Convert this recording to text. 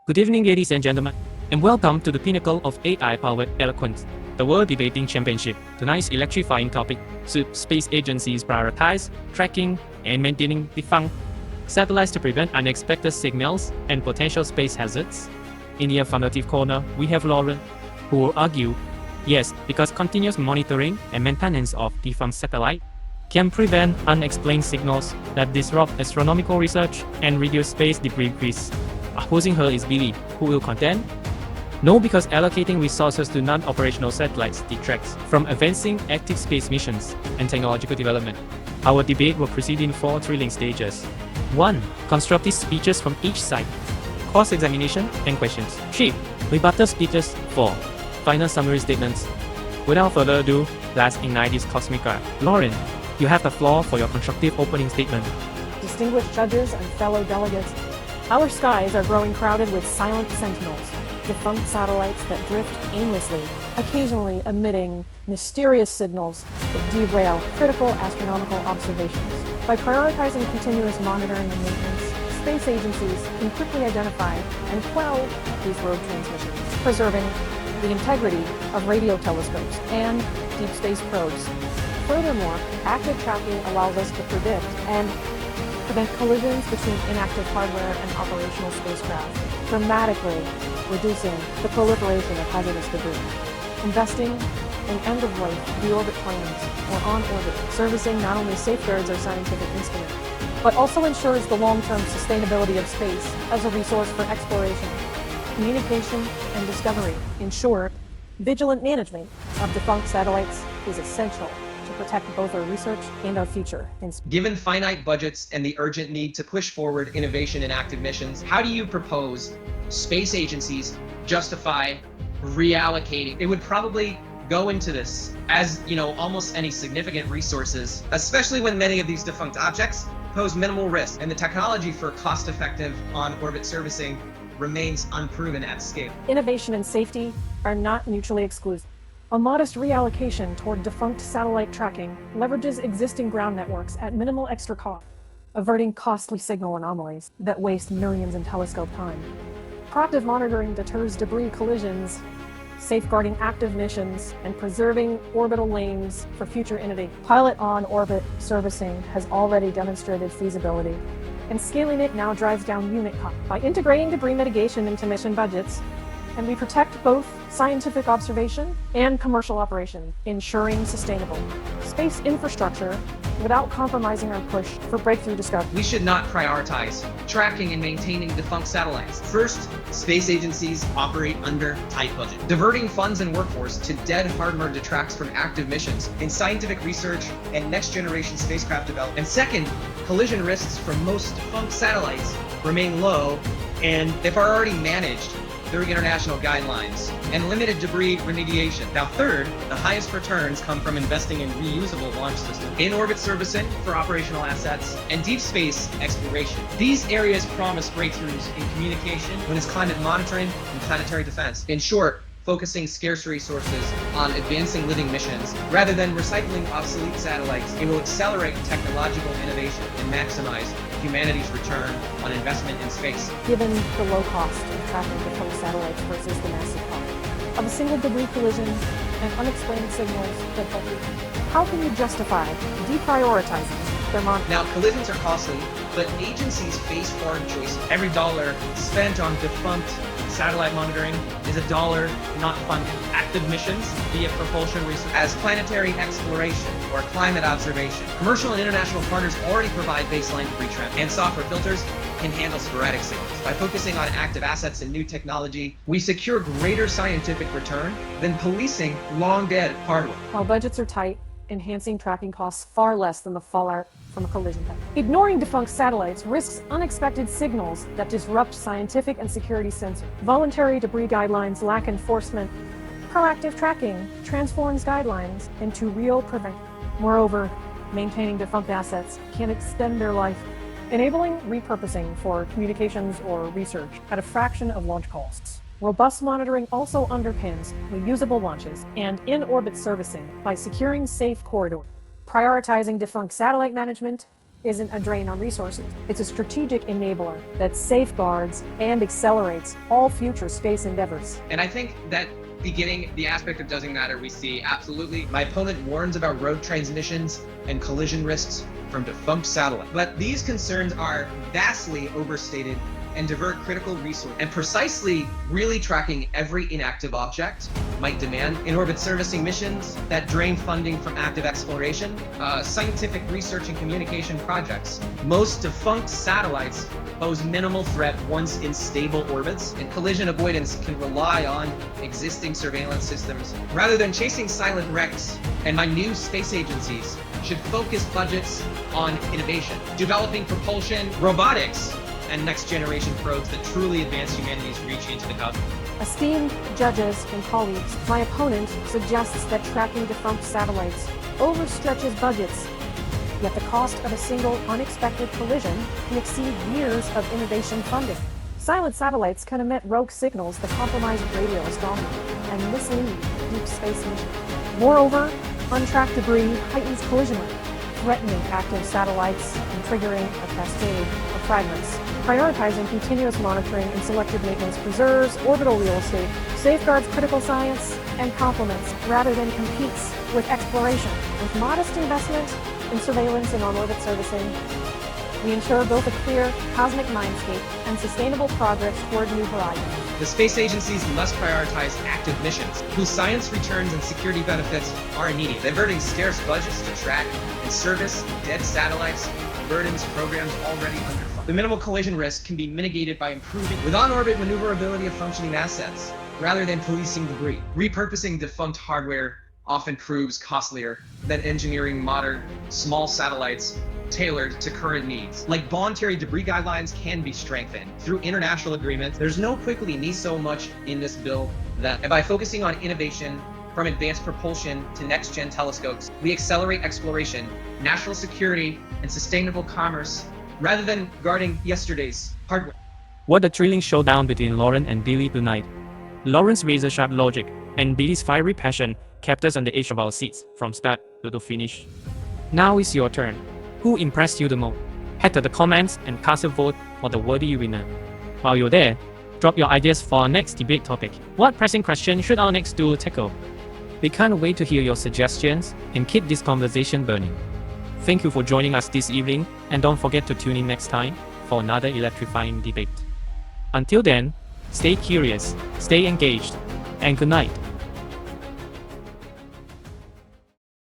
Good evening, ladies and gentlemen, and welcome to the pinnacle of AI-powered eloquence, the World Debating Championship. Tonight's electrifying topic: should space agencies prioritize tracking and maintaining defunct satellites to prevent unexpected signals and potential space hazards? In the affirmative corner, we have Lauren, who will argue, yes, because continuous monitoring and maintenance of defunct satellites can prevent unexplained signals that disrupt astronomical research and reduce space debris risks. Opposing her is Billy, who will contend, no, because allocating resources to non-operational satellites detracts from advancing active space missions and technological development. Our debate will proceed in 4 thrilling stages. 1. Constructive speeches from each side. Cross-examination and questions. 3. Rebuttal speeches. 4. Final summary statements. Without further ado, let's ignite this cosmic fire. Lauren, you have the floor for your constructive opening statement. Distinguished judges and fellow delegates, our skies are growing crowded with silent sentinels, defunct satellites that drift aimlessly, occasionally emitting mysterious signals that derail critical astronomical observations. By prioritizing continuous monitoring and maintenance, space agencies can quickly identify and quell these rogue transmissions, preserving the integrity of radio telescopes and deep space probes. Furthermore, active tracking allows us to predict and prevent collisions between inactive hardware and operational spacecraft, dramatically reducing the proliferation of hazardous debris. Investing in end-of-life deorbit planes or on orbit servicing not only safeguards our scientific instrument, but also ensures the long-term sustainability of space as a resource for exploration, communication, and discovery. In short, vigilant management of defunct satellites is essential to protect both our research and our future in space. Given finite budgets and the urgent need to push forward innovation in active missions, how do you propose space agencies justify reallocating? It would probably go into this as, almost any significant resources, especially when many of these defunct objects pose minimal risk and the technology for cost-effective on-orbit servicing remains unproven at scale. Innovation and safety are not mutually exclusive. A modest reallocation toward defunct satellite tracking leverages existing ground networks at minimal extra cost, averting costly signal anomalies that waste millions in telescope time. Proactive monitoring deters debris collisions, safeguarding active missions, and preserving orbital lanes for future innovation. Pilot on-orbit servicing has already demonstrated feasibility, and scaling it now drives down unit cost. By integrating debris mitigation into mission budgets, and we protect both scientific observation and commercial operation, ensuring sustainable space infrastructure without compromising our push for breakthrough discovery. We should not prioritize tracking and maintaining defunct satellites. First, space agencies operate under tight budget. Diverting funds and workforce to dead hardware detracts from active missions in scientific research and next-generation spacecraft development. And second, collision risks from most defunct satellites remain low and if are already managed through international guidelines and limited debris remediation. Now third, the highest returns come from investing in reusable launch systems, in-orbit servicing for operational assets, and deep space exploration. These areas promise breakthroughs in communication, when it's climate monitoring, and planetary defense. In short, focusing scarce resources on advancing living missions rather than recycling obsolete satellites, it will accelerate technological innovation and maximize humanity's return on investment in space. Given the low cost of tracking defunct satellites versus the massive cost of a single debris collision and unexplained signals that how can you justify deprioritizing their monitoring? Now, collisions are costly, but agencies face hard choices. Every dollar spent on defunct satellite monitoring is a dollar not funded. Active missions via propulsion research as planetary exploration or climate observation. Commercial and international partners already provide baseline debris trap, and software filters can handle sporadic signals. By focusing on active assets and new technology, we secure greater scientific return than policing long-dead hardware. While budgets are tight, enhancing tracking costs far less than the fallout from a collision event. Ignoring defunct satellites risks unexpected signals that disrupt scientific and security sensors. Voluntary debris guidelines lack enforcement. Proactive tracking transforms guidelines into real prevention. Moreover, maintaining defunct assets can extend their life, enabling repurposing for communications or research at a fraction of launch costs. Robust monitoring also underpins reusable launches and in-orbit servicing by securing safe corridors. Prioritizing defunct satellite management isn't a drain on resources. It's a strategic enabler that safeguards and accelerates all future space endeavors. And I think that beginning the aspect of doesn't matter, we see absolutely. My opponent warns about rogue transmissions and collision risks from defunct satellites. But these concerns are vastly overstated and divert critical resource, and precisely really tracking every inactive object might demand in-orbit servicing missions that drain funding from active exploration, scientific research and communication projects. Most defunct satellites pose minimal threat once in stable orbits, and collision avoidance can rely on existing surveillance systems rather than chasing silent wrecks. And my new space agencies should focus budgets on innovation, developing propulsion, robotics, and next-generation probes that truly advance humanity's reach into the cosmos. Esteemed judges and colleagues, my opponent suggests that tracking defunct satellites overstretches budgets, yet the cost of a single unexpected collision can exceed years of innovation funding. Silent satellites can emit rogue signals that compromise radio astronomy and mislead deep space missions. Moreover, untracked debris heightens collision risk, threatening active satellites and triggering a cascade of fragments. Prioritizing continuous monitoring and selective maintenance preserves orbital real estate, safeguards critical science, and complements rather than competes with exploration. With modest investment in surveillance and on-orbit servicing, we ensure both a clear cosmic mindscape and sustainable progress toward new horizons. The space agencies must prioritize active missions, whose science returns and security benefits are immediate, diverting scarce budgets to track and service dead satellites burdens programs already underfunded. The minimal collision risk can be mitigated by improving with on-orbit maneuverability of functioning assets, rather than policing debris. Repurposing defunct hardware often proves costlier than engineering modern, small satellites tailored to current needs. Like voluntary debris guidelines can be strengthened through international agreements. There's no quickly need so much in this bill that by focusing on innovation from advanced propulsion to next-gen telescopes, we accelerate exploration, national security, and sustainable commerce rather than guarding yesterday's hardware. What a thrilling showdown between Lauren and Billy tonight. Lauren's razor-sharp logic and Billy's fiery passion kept us on the edge of our seats from start to finish. Now it's your turn. Who impressed you the most? Head to the comments and cast a vote for the worthy winner. While you're there, drop your ideas for our next debate topic. What pressing question should our next duo tackle? We can't wait to hear your suggestions and keep this conversation burning. Thank you for joining us this evening, and don't forget to tune in next time for another electrifying debate. Until then, stay curious, stay engaged, and good night.